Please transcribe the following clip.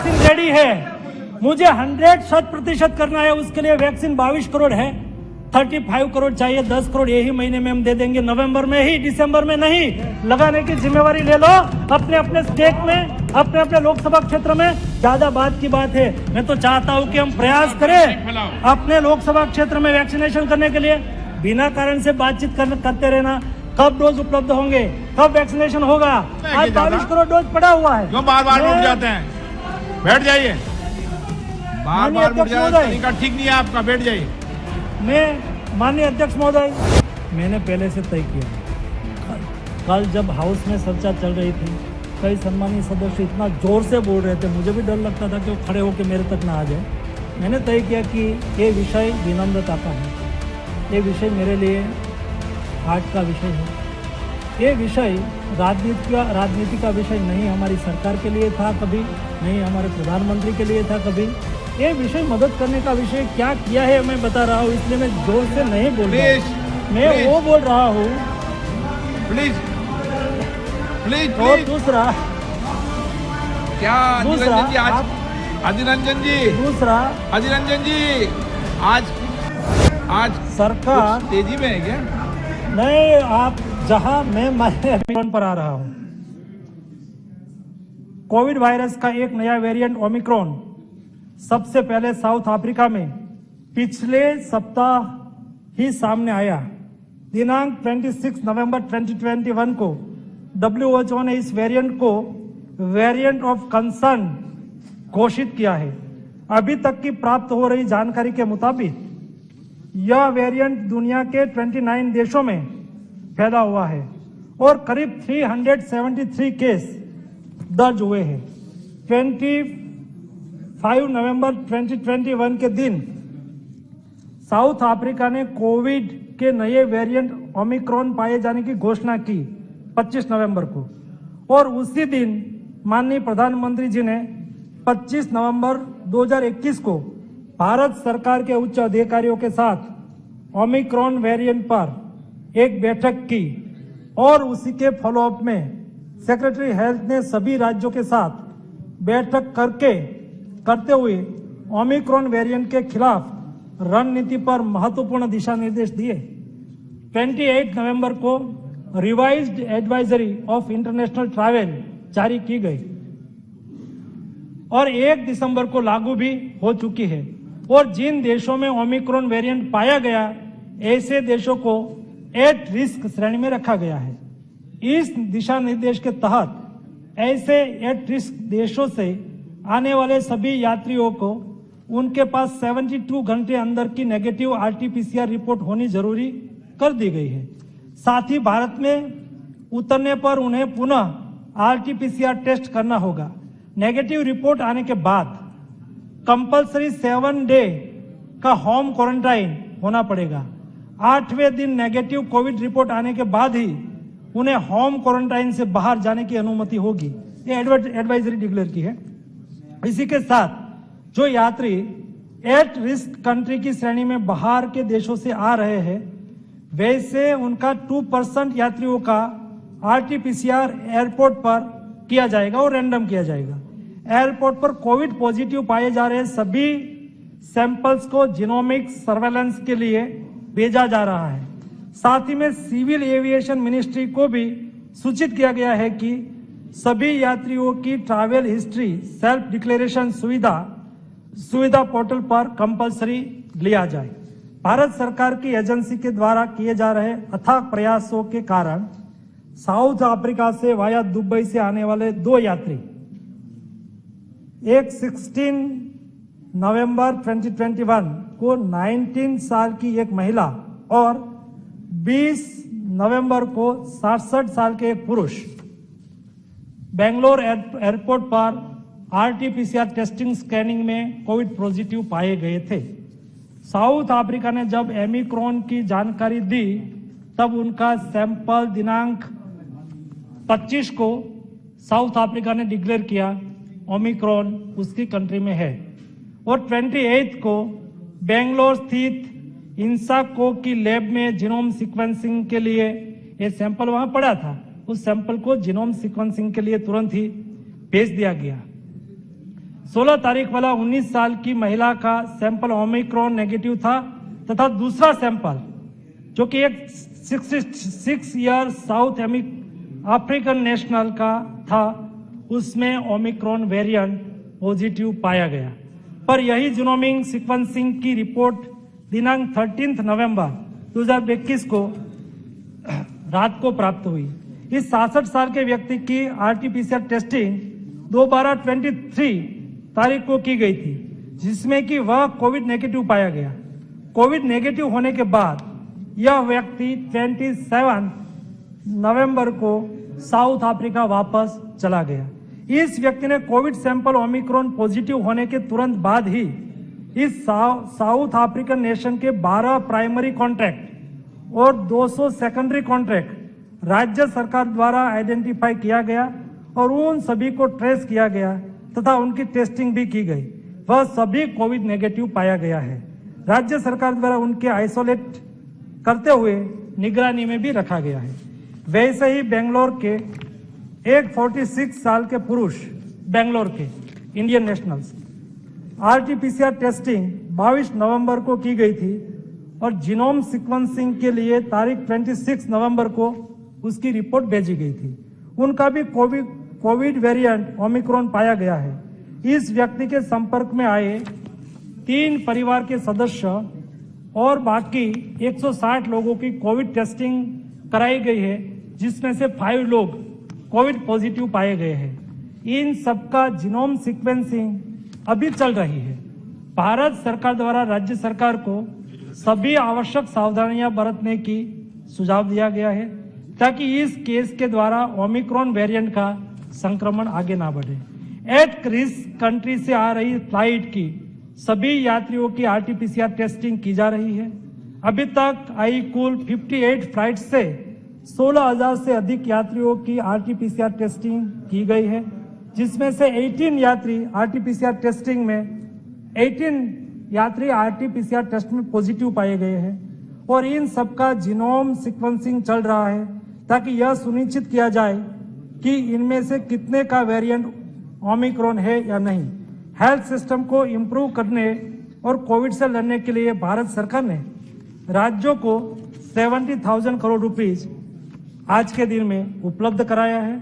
Vaccine ready है, मुझे 100% करना है, उसके लिए वैक्सीन 22 करोड़ है, 35 करोड़ चाहिए, 10 करोड़ यही महीने में हम दे देंगे, नवंबर में ही, दिसंबर में नहीं। लगाने की जिम्मेवारी ले लो अपने अपने स्टेट में, अपने अपने लोकसभा क्षेत्र में। ज्यादा बात की बात है, मैं तो चाहता हूं कि हम प्रयास करें अपने लोकसभा क्षेत्र में वैक्सीनेशन करने के लिए। बिना कारण से बातचीत करते रहना, कब डोज उपलब्ध होंगे, कब वैक्सीनेशन होगा। आज 22 करोड़ डोज पड़ा हुआ है, क्यों बार बार उठ जाते हैं? बैठ जाइए, बार बार उठ जाते, तरीका ठीक नहीं है आपका, बैठ जाइए। मैं माननीय अध्यक्ष महोदय, मैंने पहले से तय किया, कल जब हाउस में चर्चा चल रही थी, कई सम्मानीय सदस्य इतना जोर से बोल रहे थे, मुझे भी डर लगता था कि वो खड़े होकर मेरे तक ना आ जाए। मैंने तय किया कि ये विषय विनम्रता का है, ये विषय मेरे लिए हार्ट का विषय है, ये विषय राजनीति का विषय नहीं हमारी सरकार के लिए था कभी, नहीं हमारे प्रधानमंत्री के लिए था कभी। ये विषय मदद करने का विषय क्या किया है मैं बता रहा हूँ, इसलिए मैं जोर से नहीं बोल रहा, मैं वो बोल रहा हूँ। Please please. और दूसरा क्या अधीर रंजन जी, आज अधीर रंजन जी, दूसरा अधीर रंजन जी, आज सरकार तेजी में है क्या? नहीं, आप जहां मैं माइक्रोन पर आ रहा हूं, कोविड वायरस का एक नया वेरिएंट ओमिक्रॉन सबसे पहले साउथ अफ्रीका में पिछले सप्ताह ही सामने आया। दिनांक 26 नवंबर 2021 को WHO ने इस वेरिएंट को वेरिएंट ऑफ कंसर्न घोषित किया है। अभी तक की प्राप्त हो रही जानकारी के मुताबिक यह वेरिएंट दुनिया के 29 देशों में फैला हुआ है और करीब 373 केस दर्ज हुए हैं। 25 नवंबर 2021 के दिन साउथ अफ्रीका ने कोविड के नए वेरिएंट ओमिक्रॉन पाए जाने की घोषणा की 25 नवंबर को, और उसी दिन माननीय प्रधानमंत्री जी ने 25 नवंबर 2021 को भारत सरकार के उच्च अधिकारियों के साथ ओमिक्रॉन वेरिएंट पर एक बैठक की, और उसी के फॉलोअप में सेक्रेटरी हेल्थ ने सभी राज्यों के साथ बैठक करते हुए ओमिक्रॉन वेरिएंट के खिलाफ रणनीति पर महत्वपूर्ण दिशा निर्देश दिए। 28 नवंबर को revised advisory of international travel जारी की गई और 1 दिसंबर को लागू भी हो चुकी है। और जिन देशों में ओमिक्रॉन वेरिएंट पाया गया, ऐसे देशों को एट रिस्क श्रेणी में रखा गया है। इस दिशा निर्देश के तहत ऐसे एट रिस्क देशों से आने वाले सभी यात्रियों को उनके पास 72 घंटे अंदर की नेगेटिव RT-PCR रिपोर्ट होनी जरूरी कर दी गई है। साथ ही भारत में उतरने पर उन्हें पुनः RT-PCR टेस्ट करना होगा। नेगेटिव रिपोर्ट आने के बाद कंपलसरी 7 डे का होम क्वारंटाइन होना पड़ेगा। 8वें दिन नेगेटिव कोविड रिपोर्ट आने के बाद ही उन्हें होम क्वारंटाइन से बाहर जाने की अनुमति होगी। ये एडवाइजरी डिक्लेयर की है। इसी के साथ जो यात्री एट रिस्क कंट्री की श्रेणी में बाहर के देशों से आ रहे हैं, वैसे उनका 2% यात्रियों का RT-PCR एयरपोर्ट पर किया जाएगा और रैंडम किया जाएगा। एयरपोर्ट पर कोविड पॉजिटिव पाए जा रहे सभी सैंपल्स को जीनोमिक सर्वेलेंस के लिए भेजा जा रहा है। साथ ही में सिविल एविएशन मिनिस्ट्री को भी सूचित किया गया है कि सभी यात्रियों की ट्रैवल हिस्ट्री सेल्फ डिक्लेरेशन सुविधा पोर्टल पर कंपलसरी लिया जाए। भारत सरकार की एजेंसी के द्वारा किए जा रहे अथक प्रयासों के कारण साउथ अफ्रीका से वाया दुबई से आने वाले 2 यात्री, एक 16 नवंबर 2021 को 19 साल की एक महिला और 20 नवंबर को 67 साल के एक पुरुष बेंगलोर एयरपोर्ट पर RT-PCR टेस्टिंग स्कैनिंग में कोविड पॉजिटिव पाए गए थे। साउथ अफ्रीका ने जब ओमिक्रॉन की जानकारी दी, तब उनका सैंपल दिनांक 25 को साउथ अफ्रीका ने डिक्लेयर किया ओमिक्रॉन उसकी कंट्री में है, और 28 को बेंगलोर स्थित इंसाको की लैब में जीनोम सीक्वेंसिंग के लिए ये सैंपल वहां पड़ा था, उस सैंपल को जीनोम सीक्वेंसिंग के लिए तुरंत ही भेज दिया गया। 16 तारीख वाला 19 साल की महिला का सैंपल ओमिक्रॉन नेगेटिव था तथा दूसरा सैंपल जो कि एक 66 ईयर साउथ अफ्रीकन नेशनल का था, उसमें ओमिक्रॉन वेरिएंट पॉजिटिव पाया गया। पर यही जीनोमिक सीक्वेंसिंग की रिपोर्ट दिनांक 13 नवंबर 2021 को रात को प्राप्त हुई। इस 66 साल के व्यक्ति की आरटीपीसीआर टेस्टिंग 2/12/23 तारीख को की गई थी, जिसमें कि वह कोविड नेगेटिव पाया गया। कोविड नेगेटिव होने के बाद यह व्यक्ति 27 नवंबर को साउथ अफ्रीका वापस चला गया। इस व्यक्ति ने कोविड सैंपल ओमिक्रॉन पॉजिटिव होने के तुरंत बाद ही इस साउथ अफ्रीकन नेशन के 12 प्राइमरी कॉन्ट्रैक्ट और 200 सेकेंडरी कॉन्ट्रैक्ट राज्य सरकार द्वारा आइडेंटिफाई किया गया और उन सभी को ट्रेस किया गया तथा उनकी टेस्टिंग भी की गई। वह सभी कोविड नेगेटिव पाया गया है। राज्य सरकार द्वारा उनके आइसोलेट करते हुए निगरानी में भी रखा गया है। वैसे ही बेंगलोर के एक 46 साल के पुरुष बेंगलोर के इंडियन नेशनल्स आरटीपीसीआर टेस्टिंग 22 नवंबर को की गई थी और जीनोम सीक्वेंसिंग के लिए तारीख 26 नवंबर को उसकी रिपोर्ट भेजी गई थी। उनका भी कोविड वेरिएंट ओमिक्रॉन पाया गया है। इस व्यक्ति के संपर्क में आए 3 परिवार के सदस्य और बाकी 160 लोगों की कोविड टेस्टिंग कराई गई है, जिसमें से 5 लोग कोविड पॉजिटिव पाए गए हैं। इन सबका जीनोम सीक्वेंसिंग अभी चल रही है। भारत सरकार द्वारा राज्य सरकार को सभी आवश्यक सावधानियां बरतने की सुझाव दिया गया है ताकि इस केस के द्वारा ओमिक्रॉन वेरिएंट का संक्रमण आगे ना बढ़े। एट रिस्क कंट्री से आ रही फ्लाइट की सभी यात्रियों की आरटीपीसीआर टेस्टिंग की जा रही है। अभी तक आई कुल 58 फ्लाइट से 16,000 से अधिक यात्रियों की आरटीपीसीआर टेस्टिंग की गई है, जिसमें से 18 यात्री आरटीपीसीआर टेस्टिंग में 18 यात्री आरटीपीसीआर टेस्ट में पॉजिटिव पाए गए हैं और इन सबका जीनोम सीक्वेंसिंग चल रहा है ताकि यह सुनिश्चित किया जाए कि इनमें से कितने का वेरिएंट ओमिक्रॉन है या नहीं। हेल्थ सिस्टम को इम्प्रूव करने और कोविड से लड़ने के लिए भारत सरकार ने राज्यों को 70,000 करोड़ रुपीस आज के दिन में उपलब्ध कराया है।